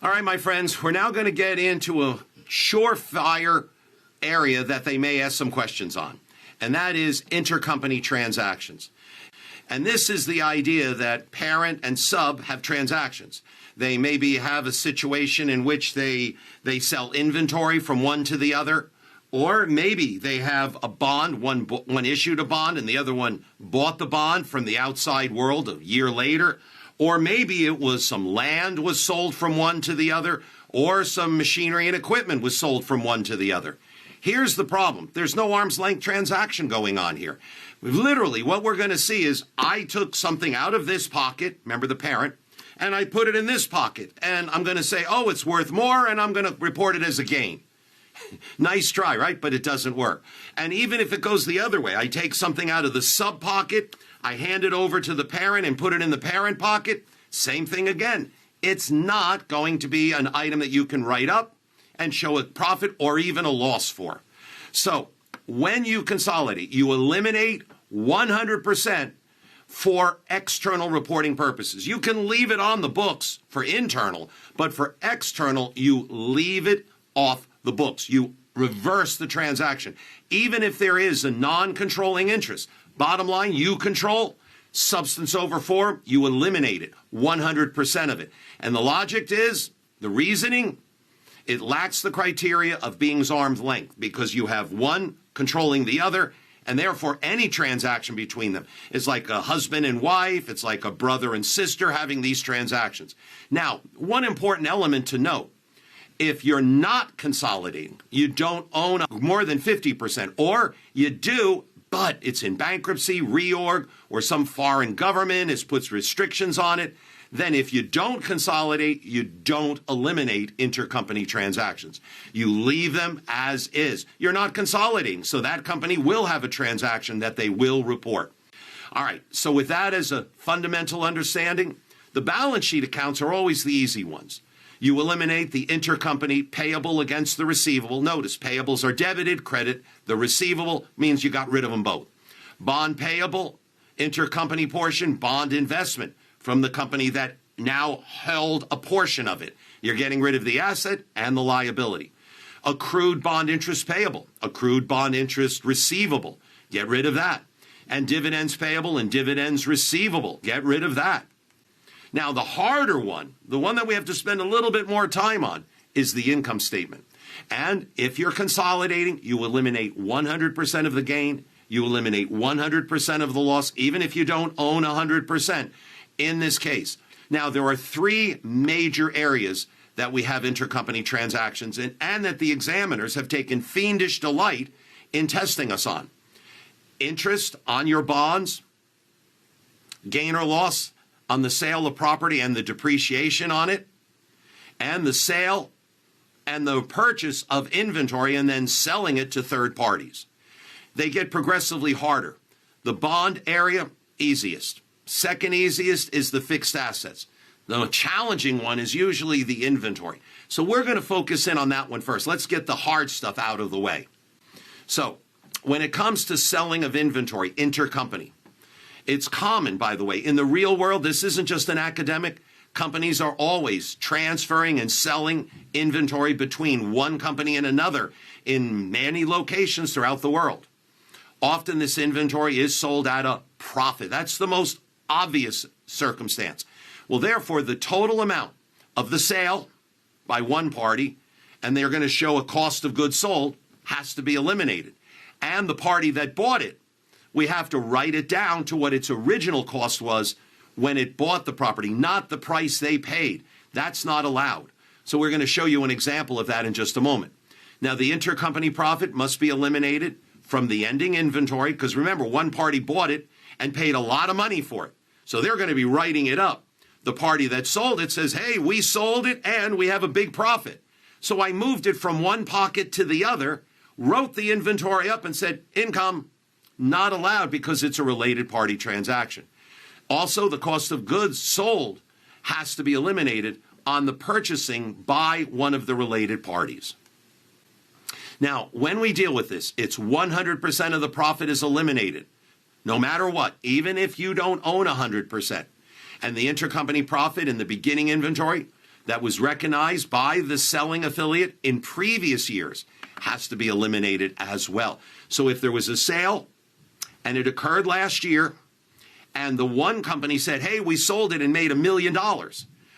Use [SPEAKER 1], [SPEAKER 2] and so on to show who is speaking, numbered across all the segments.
[SPEAKER 1] All right, my friends, we're now going to get into a surefire area that they may ask some questions on, and that is intercompany transactions. And this is the idea that parent and sub have transactions. They maybe have a situation in which they sell inventory from one to the other, or maybe they have a bond, one issued a bond and the other one bought the bond from the outside world a year later. Or maybe it was some land was sold from one to the other, or some machinery and equipment was sold from one to the other. Here's the problem. There's no arm's length transaction going on here. Literally, what we're going to see is I took something out of this pocket, remember the parent, and I put it in this pocket. And I'm going to say, oh, it's worth more, and I'm going to report it as a gain. Nice try, right? But it doesn't work. And even if it goes the other way, I take something out of the sub pocket, I hand it over to the parent and put it in the parent pocket, same thing again. It's not going to be an item that you can write up and show a profit or even a loss for. So when you consolidate, you eliminate 100% for external reporting purposes. You can leave it on the books for internal, but for external, you leave it off the books. You reverse the transaction, even if there is a non-controlling interest. Bottom line, you control. Substance over form, you eliminate it, 100% of it. And the logic is, the reasoning, it lacks the criteria of being arm's length because you have one controlling the other, and therefore any transaction between them is like a husband and wife, it's like a brother and sister having these transactions. Now, one important element to note, if you're not consolidating, you don't own more than 50%, or you do, but it's in bankruptcy, reorg, or some foreign government has put restrictions on it, then if you don't consolidate, you don't eliminate intercompany transactions. You leave them as is. You're not consolidating, so that company will have a transaction that they will report. All right, so with that as a fundamental understanding, the balance sheet accounts are always the easy ones. You eliminate the intercompany payable against the receivable. Notice, payables are debited, credit. The receivable means you got rid of them both. Bond payable, intercompany portion, bond investment from the company that now held a portion of it. You're getting rid of the asset and the liability. Accrued bond interest payable, accrued bond interest receivable. Get rid of that. And dividends payable and dividends receivable. Get rid of that. Now, the harder one, the one that we have to spend a little bit more time on, is the income statement. And if you're consolidating, you eliminate 100% of the gain. You eliminate 100% of the loss, even if you don't own 100% in this case. Now, there are three major areas that we have intercompany transactions in, and that the examiners have taken fiendish delight in testing us on. Interest on your bonds, gain or loss on the sale of property and the depreciation on it, and the sale and the purchase of inventory and then selling it to third parties. They get progressively harder. The bond area, easiest. Second easiest is the fixed assets. The challenging one is usually the inventory. So we're going to focus in on that one first. Let's get the hard stuff out of the way. So when it comes to selling of inventory, intercompany, it's common, by the way, in the real world, this isn't just an academic. Companies are always transferring and selling inventory between one company and another in many locations throughout the world. Often this inventory is sold at a profit. That's the most obvious circumstance. Well, therefore, the total amount of the sale by one party, and they're going to show a cost of goods sold, has to be eliminated. And the party that bought it, we have to write it down to what its original cost was when it bought the property, not the price they paid. That's not allowed. So we're going to show you an example of that in just a moment. Now, the intercompany profit must be eliminated from the ending inventory, because remember, one party bought it and paid a lot of money for it. So they're going to be writing it up. The party that sold it says, hey, we sold it and we have a big profit. So I moved it from one pocket to the other, wrote the inventory up and said, income, not allowed because it's a related party transaction. Also, the cost of goods sold has to be eliminated on the purchasing by one of the related parties. Now, when we deal with this, it's 100% of the profit is eliminated, no matter what, even if you don't own 100%. And the intercompany profit in the beginning inventory that was recognized by the selling affiliate in previous years has to be eliminated as well. So if there was a sale and it occurred last year and the one company said, hey, we sold it and made $1 million.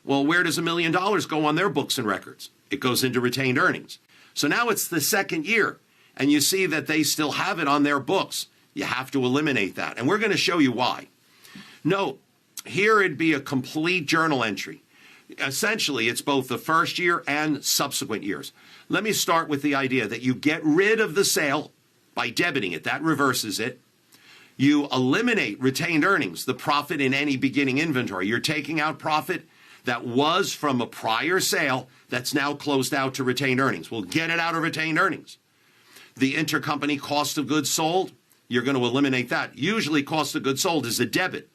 [SPEAKER 1] Well, where does $1 million go on their books and records? It goes into retained earnings. So now it's the second year and you see that they still have it on their books. You have to eliminate that. And we're going to show you why. Note, here it'd be a complete journal entry. Essentially, it's both the first year and subsequent years. Let me start with the idea that you get rid of the sale by debiting it. That reverses it. You eliminate retained earnings, the profit in any beginning inventory. You're taking out profit that was from a prior sale that's now closed out to retained earnings. We'll get it out of retained earnings. The intercompany cost of goods sold, you're going to eliminate that. Usually cost of goods sold is a debit,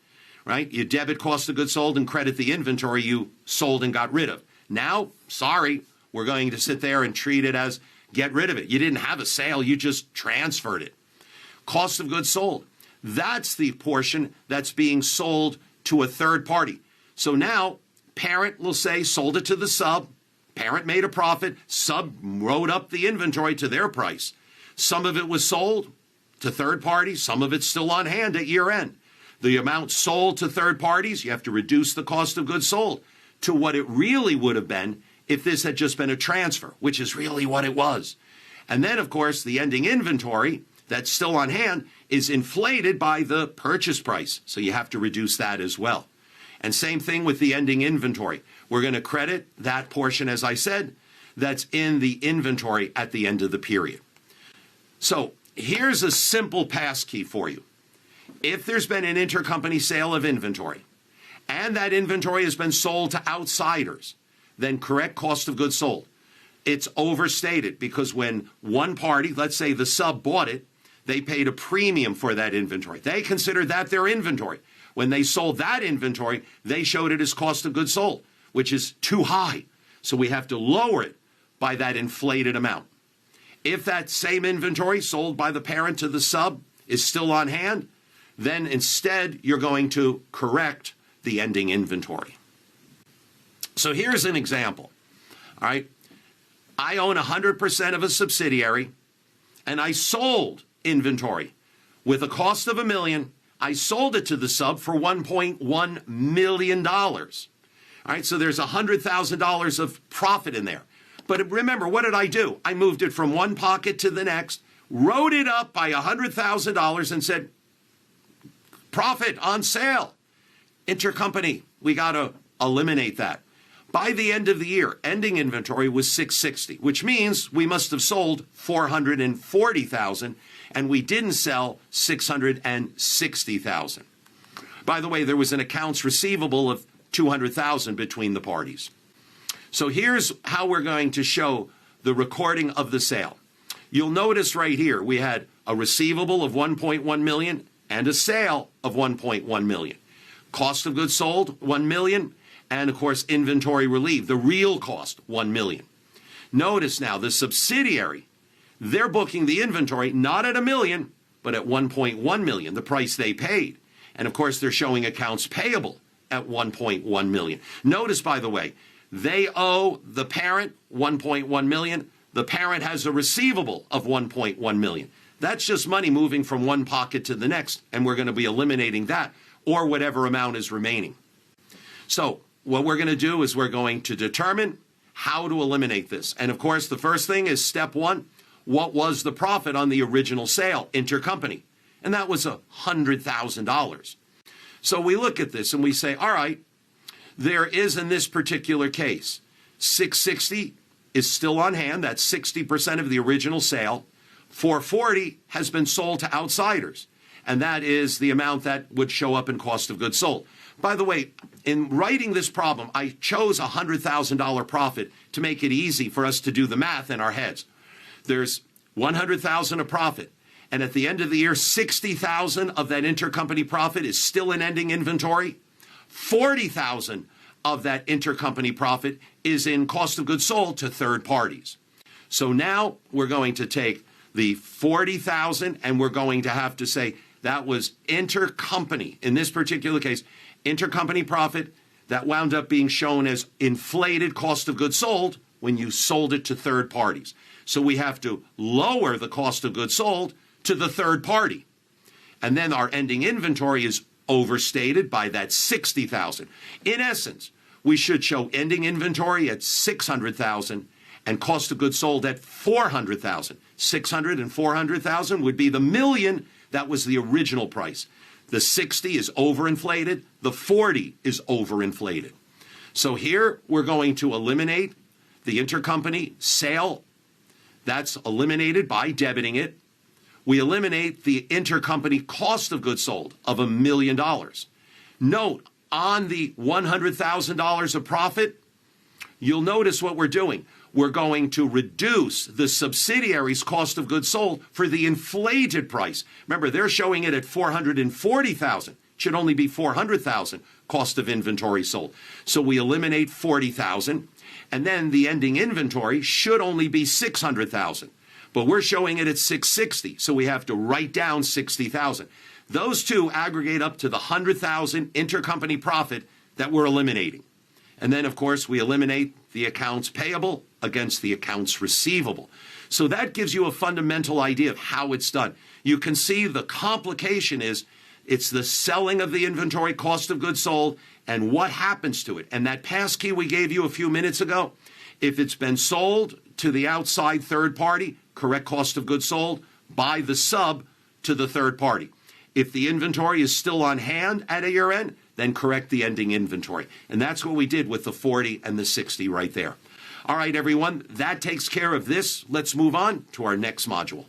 [SPEAKER 1] right? You debit cost of goods sold and credit the inventory you sold and got rid of. Now, sorry, we're going to sit there and treat it as get rid of it. You didn't have a sale, you just transferred it. Cost of goods sold, that's the portion that's being sold to a third party. So now, parent will say sold it to the sub, parent made a profit, sub wrote up the inventory to their price. Some of it was sold to third parties, some of it's still on hand at year end. The amount sold to third parties, you have to reduce the cost of goods sold to what it really would have been if this had just been a transfer, which is really what it was. And then, of course, the ending inventory that's still on hand is inflated by the purchase price. So you have to reduce that as well. And same thing with the ending inventory. We're going to credit that portion, as I said, that's in the inventory at the end of the period. So here's a simple passkey for you. If there's been an intercompany sale of inventory and that inventory has been sold to outsiders, then correct cost of goods sold. It's overstated because when one party, let's say the sub, bought it, they paid a premium for that inventory. They considered that their inventory. When they sold that inventory, they showed it as cost of goods sold, which is too high. So we have to lower it by that inflated amount. If that same inventory sold by the parent to the sub is still on hand, then instead you're going to correct the ending inventory. So here's an example. All right. I own 100% of a subsidiary and I sold inventory with a cost of $1 million. I sold it to the sub for $1.1 million. All right. So there's $100,000 of profit in there. But remember, what did I do? I moved it from one pocket to the next, wrote it up by $100,000 and said, profit on sale. Intercompany, we got to eliminate that. By the end of the year, ending inventory was $660, which means we must have sold $440,000 and we didn't sell $660,000. By the way, there was an accounts receivable of $200,000 between the parties. So here's how we're going to show the recording of the sale. You'll notice right here we had a receivable of $1.1 million and a sale of $1.1 million. Cost of goods sold, $1 million, and of course inventory relieved, the real cost, $1 million. Notice now the subsidiary, they're booking the inventory not at $1 million, but at $1.1 million, the price they paid. And of course they're showing accounts payable at $1.1 million. Notice, by the way, they owe the parent $1.1 million. The parent has a receivable of $1.1 million. That's just money moving from one pocket to the next, and we're going to be eliminating that or whatever amount is remaining. So what we're going to do is we're going to determine how to eliminate this. And of course, the first thing is step one. What was the profit on the original sale, intercompany? And that was $100,000. So we look at this and we say, all right, there is in this particular case, $660 is still on hand. That's 60% of the original sale. $440 has been sold to outsiders. And that is the amount that would show up in cost of goods sold. By the way, in writing this problem, I chose a $100,000 profit to make it easy for us to do the math in our heads. There's $100,000 of profit. And at the end of the year, $60,000 of that intercompany profit is still in ending inventory. $40,000 of that intercompany profit is in cost of goods sold to third parties. So now we're going to take the $40,000 and we're going to have to say that was intercompany. In this particular case, intercompany profit that wound up being shown as inflated cost of goods sold when you sold it to third parties. So we have to lower the cost of goods sold to the third party. And then our ending inventory is overstated by that 60,000. In essence, we should show ending inventory at 600,000 and cost of goods sold at 400,000. 600 and 400,000 would be the million that was the original price. The 60 is overinflated, the 40 is overinflated. So here we're going to eliminate the intercompany sale. That's eliminated by debiting it. We eliminate the intercompany cost of goods sold of $1 million. Note, on the $100,000 of profit, you'll notice what we're doing. We're going to reduce the subsidiary's cost of goods sold for the inflated price. Remember, they're showing it at $440,000. It should only be $400,000 cost of inventory sold. So we eliminate $40,000, and then the ending inventory should only be $600,000. But we're showing it at $660,000, so we have to write down $60,000. Those two aggregate up to the $100,000 intercompany profit that we're eliminating. And then, of course, we eliminate the accounts payable against the accounts receivable. So that gives you a fundamental idea of how it's done. You can see the complication is it's the selling of the inventory, cost of goods sold, and what happens to it. And that passkey we gave you a few minutes ago, if it's been sold to the outside third party, correct cost of goods sold, by the sub to the third party. If the inventory is still on hand at a year end, then correct the ending inventory. And that's what we did with the 40 and the 60 right there. All right, everyone, that takes care of this. Let's move on to our next module.